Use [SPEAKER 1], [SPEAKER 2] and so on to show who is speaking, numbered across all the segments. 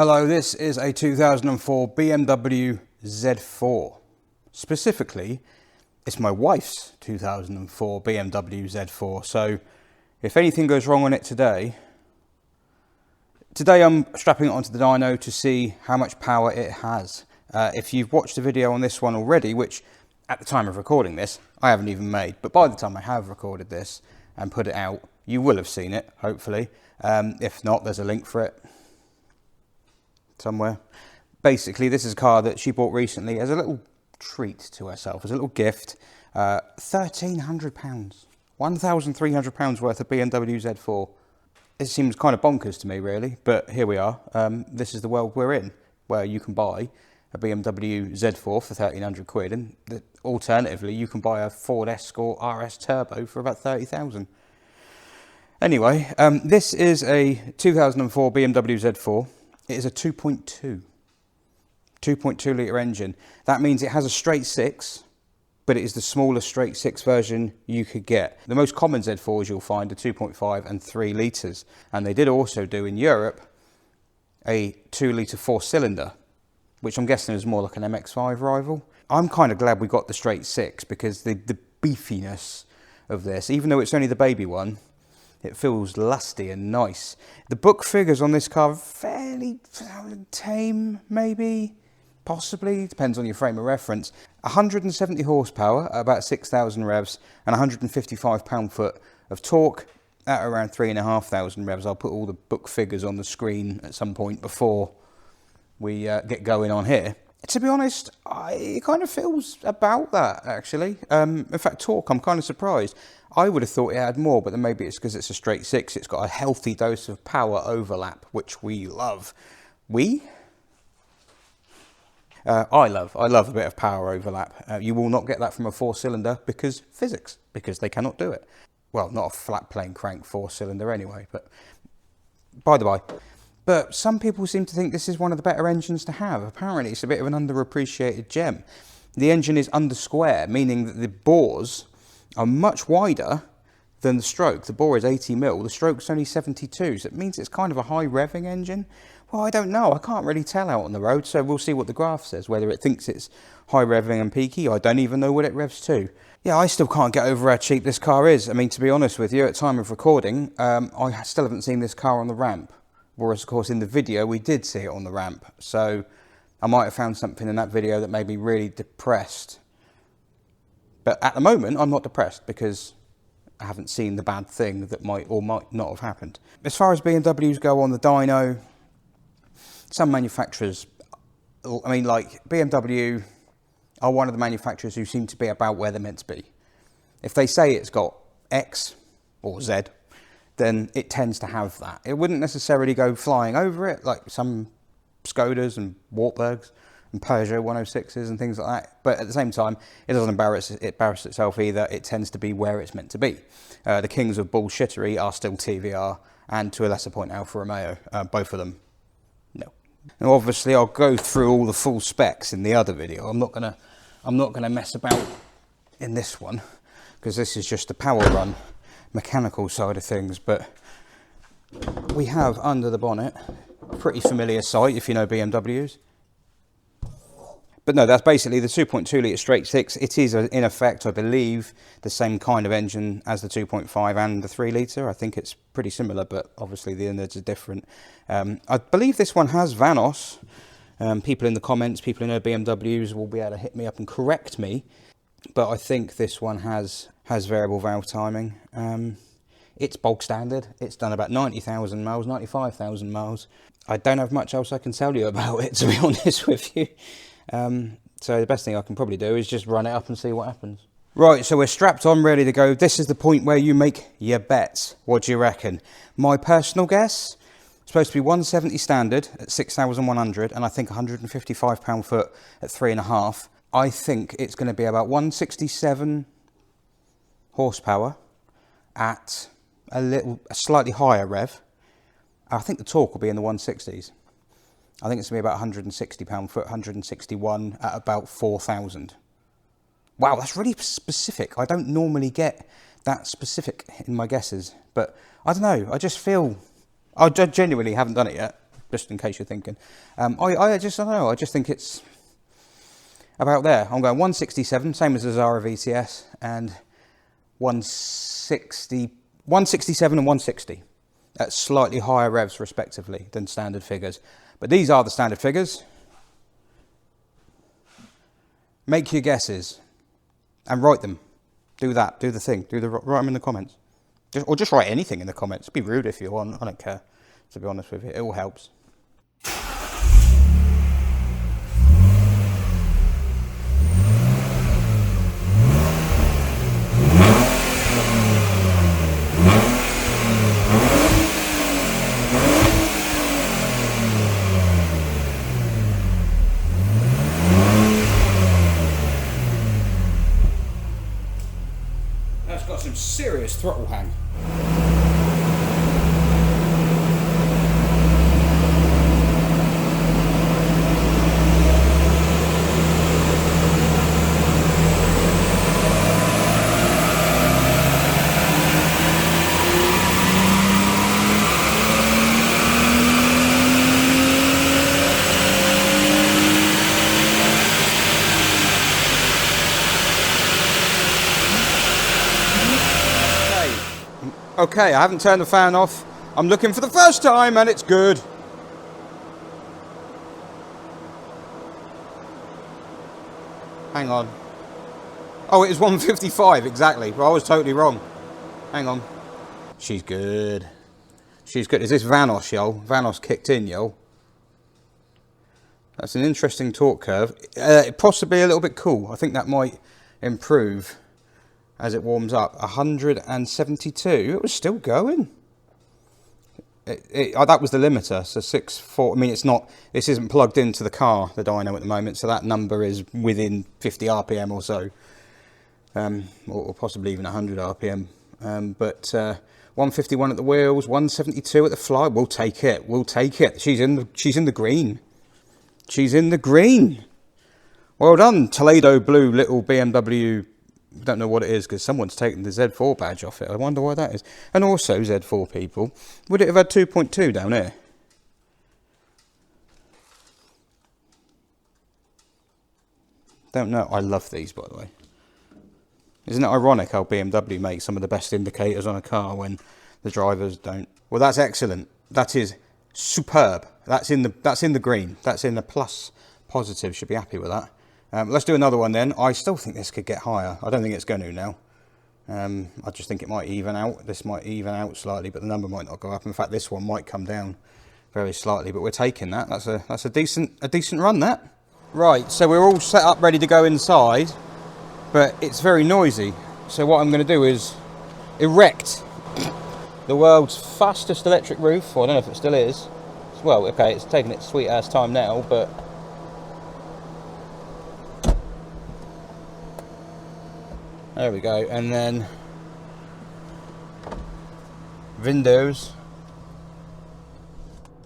[SPEAKER 1] Hello, this is a 2004 BMW Z4. Specifically, it's my wife's 2004 BMW Z4, so if anything goes wrong on it today I'm strapping it onto the dyno to see how much power it has. If you've watched the video on this one already, which at the time of recording this, I haven't even made, but by the time I have recorded this and put it out, you will have seen it, hopefully. If not, there's a link for it somewhere. Basically, this is a car that she bought recently as a little treat to herself, as a little gift. £1,300, £1,300 worth of BMW Z4. It seems kind of bonkers to me, really, but here we are. This is the world we're in, where you can buy a BMW Z4 for 1,300 quid, and alternatively, you can buy a Ford Escort RS Turbo for about 30,000. Anyway, this is a 2004 BMW Z4. It is a 2.2 litre engine. That means it has a straight six, but it is the smallest straight six version you could get. The most common Z4s you'll find are 2.5 and 3 litres. And they did also do in Europe a 2 litre 4-cylinder, which I'm guessing is more like an MX-5 rival. I'm kind of glad we got the straight six because the beefiness of this, even though it's only the baby one, it feels lusty and nice. The book figures on this car are fairly tame, maybe, possibly, depends on your frame of reference. 170 horsepower at about 6,000 revs and 155 pound-foot of torque at around 3,500 revs. I'll put all the book figures on the screen at some point before we get going on here. To be honest, it kind of feels about that, actually. In fact, torque, I'm kind of surprised. I would have thought it had more, but then maybe it's because it's a straight six. It's got a healthy dose of power overlap, which we love. I love a bit of power overlap. You will not get that from a 4-cylinder because physics, because they cannot do it. Well, not a flat plane crank 4-cylinder anyway, but by the by. But some people seem to think this is one of the better engines to have. Apparently, it's a bit of an underappreciated gem. The engine is under square, meaning that the bores are much wider than the stroke. The bore is 80mm, the stroke's only 72, so it means it's kind of a high revving engine. Well, I don't know, I can't really tell out on the road, so we'll see what the graph says, whether it thinks it's high revving and peaky. I don't even know what it revs to. Yeah, I still can't get over how cheap this car is. I mean, to be honest with you, at time of recording, I still haven't seen this car on the ramp. Whereas, of course, in the video, we did see it on the ramp. So I might have found something in that video that made me really depressed. But at the moment, I'm not depressed because I haven't seen the bad thing that might or might not have happened. As far as BMWs go on the dyno, some manufacturers, I mean, like BMW are one of the manufacturers who seem to be about where they're meant to be. If they say it's got X or Z, then it tends to have that. It wouldn't necessarily go flying over it like some Skodas and Wartburgs and Peugeot 106s and things like that. But at the same time, it doesn't embarrass itself either. It tends to be where it's meant to be. The kings of bullshittery are still TVR and to a lesser point Alfa Romeo. Both of them, no. Now obviously I'll go through all the full specs in the other video. I'm not gonna mess about in this one because this is just the power run mechanical side of things. But we have under the bonnet, pretty familiar sight if you know BMWs. But no, that's basically the 2.2 litre straight six. It is in effect, I believe, the same kind of engine as the 2.5 and the 3 litre. I think it's pretty similar, but obviously the innards are different. I believe this one has Vanos. People in the comments, people who know BMWs will be able to hit me up and correct me. But I think this one has variable valve timing. It's bog standard. It's done about 90,000 miles, 95,000 miles. I don't have much else I can tell you about it, to be honest with you. So the best thing I can probably do is just run it up and see what happens. Right, so we're strapped on, ready to go. This is the point where you make your bets. What do you reckon? My personal guess, supposed to be 170 standard at 6,100 and I think 155 pound-foot at 3.5. I think it's going to be about 167 horsepower at a slightly higher rev. I think the torque will be in the 160s. I think it's going to be about 160 pound-foot, 161 at about 4,000. Wow, that's really specific. I don't normally get that specific in my guesses, but I don't know. I just feel, I genuinely haven't done it yet. just in case you're thinking. I don't know, I just think it's about there. I'm going 167, same as the Zara VTS, and 167 and 160 at slightly higher revs respectively than standard figures. But these are the standard figures. Make your guesses and write them. Do that, do the thing, write them in the comments. Or just write anything in the comments. Be rude if you want, I don't care, to be honest with you, it all helps. That's got some serious throttle hang. Okay, I haven't turned the fan off. I'm looking for the first time and it's good. Hang on. Oh, it is 155, exactly. Well, I was totally wrong. Hang on. She's good. She's good. Is this Vanos, yo? Vanos kicked in, yo. That's an interesting torque curve. Possibly a little bit cool. I think that might improve as it warms up. 172, it was still going. That was the limiter, so 640. I mean, it's not, this isn't plugged into the car, the dyno at the moment, so that number is within 50 RPM or so, or possibly even 100 RPM. But 151 at the wheels, 172 at the fly. We'll take it. We'll take it. She's in the green. She's in the green. Well done, Toledo blue little BMW. Don't know what it is because someone's taken the Z4 badge off it. I wonder why that is. And also, Z4 people, would it have had 2.2 down here? Don't know. I love these, by the way. Isn't it ironic how BMW makes some of the best indicators on a car when the drivers don't? Well, that's excellent. That is superb. That's in the green. That's in the plus positive. Should be happy with that. Let's do another one then. I still think this could get higher. I don't think it's going to now. I just think it might even out. This might even out slightly, but the number might not go up. In fact, this one might come down very slightly, but we're taking that. That's a decent run, that. Right, so we're all set up ready to go inside, but it's very noisy. So what I'm going to do is erect the world's fastest electric roof. Well, I don't know if it still is. Well, okay, it's taking its sweet ass time now, but there we go, and then windows.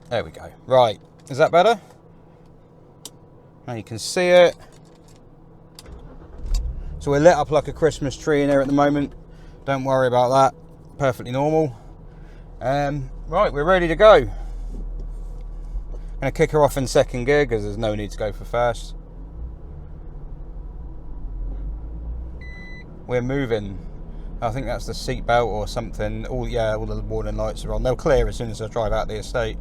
[SPEAKER 1] There we go. Right, is that better? Now you can see it. So we're lit up like a Christmas tree in here at the moment. Don't worry about that. Perfectly normal. Right, we're ready to go. I'm going to kick her off in second gear because there's no need to go for first. We're moving. I think that's the seat belt or something. All the warning lights are on. They'll clear as soon as I drive out the estate.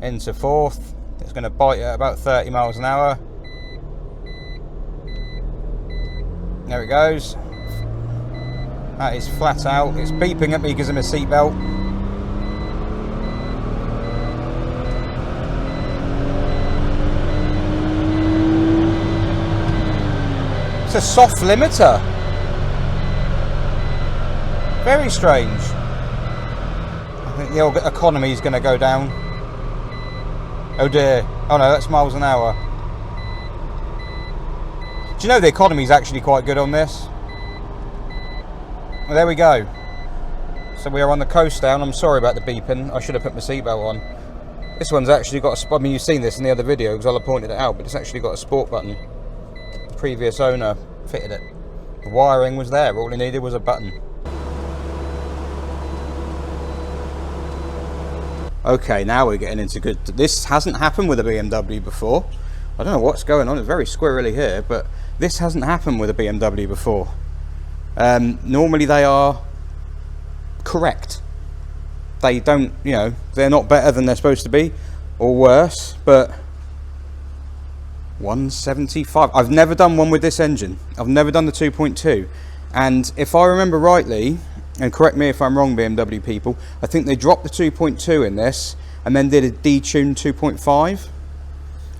[SPEAKER 1] Into fourth. It's going to bite at about 30 miles an hour. There it goes. That is flat out. It's beeping at me because of my seat belt. It's a soft limiter. Very strange. I think the old economy is going to go down. Oh dear. Oh no, that's miles an hour. Do you know the economy is actually quite good on this? Well, there we go. So we are on the coast down. I'm sorry about the beeping. I should have put my seatbelt on. This one's actually got a spot. I mean, you've seen this in the other video because I'll have pointed it out, but it's actually got a sport button. Previous owner fitted it. The wiring was there, all it needed was a button. Okay, now we're getting into good. This hasn't happened with a BMW before. I don't know what's going on. It's very squirrely here, but this hasn't happened with a BMW before. Normally they are correct. They don't, you know, they're not better than they're supposed to be, or worse, but 175. I've never done one with this engine. I've never done the 2.2. And if I remember rightly, and correct me if I'm wrong, BMW people, I think they dropped the 2.2 in this and then did a detuned 2.5.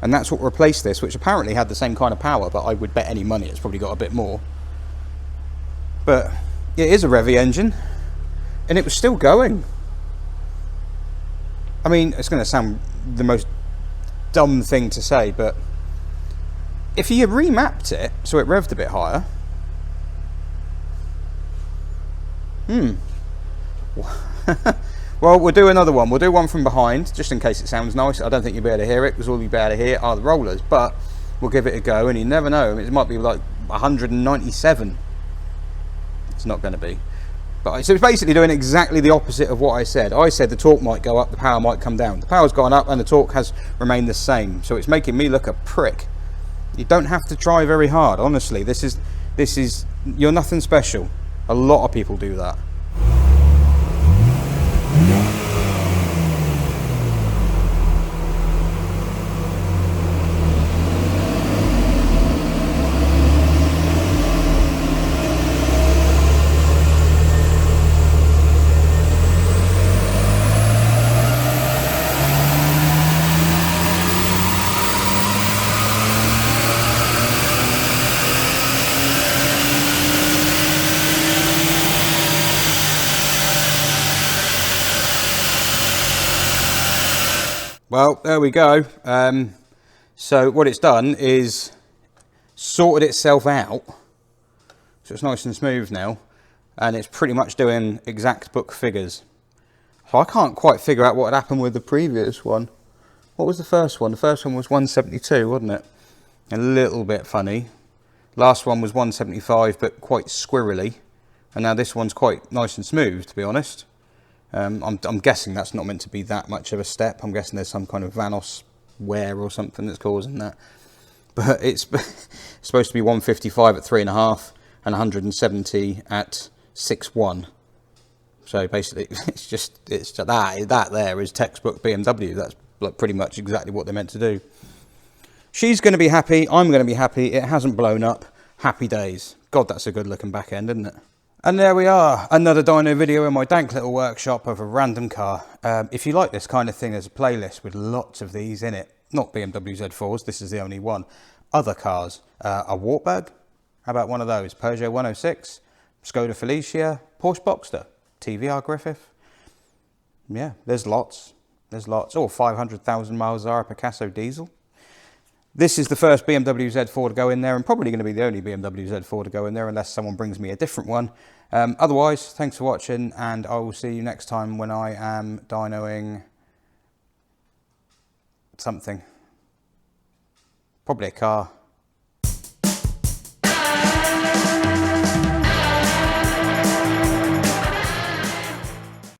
[SPEAKER 1] And that's what replaced this, which apparently had the same kind of power, but I would bet any money it's probably got a bit more. But it is a Revy engine, and it was still going. I mean, it's going to sound the most dumb thing to say, but if you remapped it so it revved a bit higher, well, we'll do another one. We'll do one from behind, just in case it sounds nice. I don't think you'll be able to hear it, because all you'll be able to hear are the rollers, but we'll give it a go, and you never know. It might be like 197. It's not going to be. But so it's basically doing exactly the opposite of what I said. I said the torque might go up, the power might come down. The power's gone up and the torque has remained the same. So it's making me look a prick. You don't have to try very hard, honestly. This is you're nothing special. A lot of people do that. Well, there we go. So what it's done is sorted itself out. So it's nice and smooth now. And it's pretty much doing exact book figures. So I can't quite figure out what had happened with the previous one. What was the first one? The first one was 172, wasn't it? A little bit funny. Last one was 175, but quite squirrely. And now this one's quite nice and smooth, to be honest. I'm guessing that's not meant to be that much of a step. I'm guessing there's some kind of Vanos wear or something that's causing that. But it's supposed to be 155 at 3.5 and 170 at 6.1. So basically, it's that there is textbook BMW. That's like pretty much exactly what they're meant to do. She's going to be happy. I'm going to be happy. It hasn't blown up. Happy days. God, that's a good looking back end, isn't it? And there we are, another dyno video in my dank little workshop of a random car. If you like this kind of thing, there's a playlist with lots of these in it. Not BMW Z4s, this is the only one. Other cars, a Wartburg, how about one of those? Peugeot 106, Skoda Felicia, Porsche Boxster, TVR Griffith. Yeah, there's lots. Oh, 500,000 miles Zara Picasso diesel. This is the first BMW Z4 to go in there, and probably going to be the only BMW Z4 to go in there unless someone brings me a different one. Otherwise, thanks for watching, and I will see you next time when I am dynoing something. Probably a car.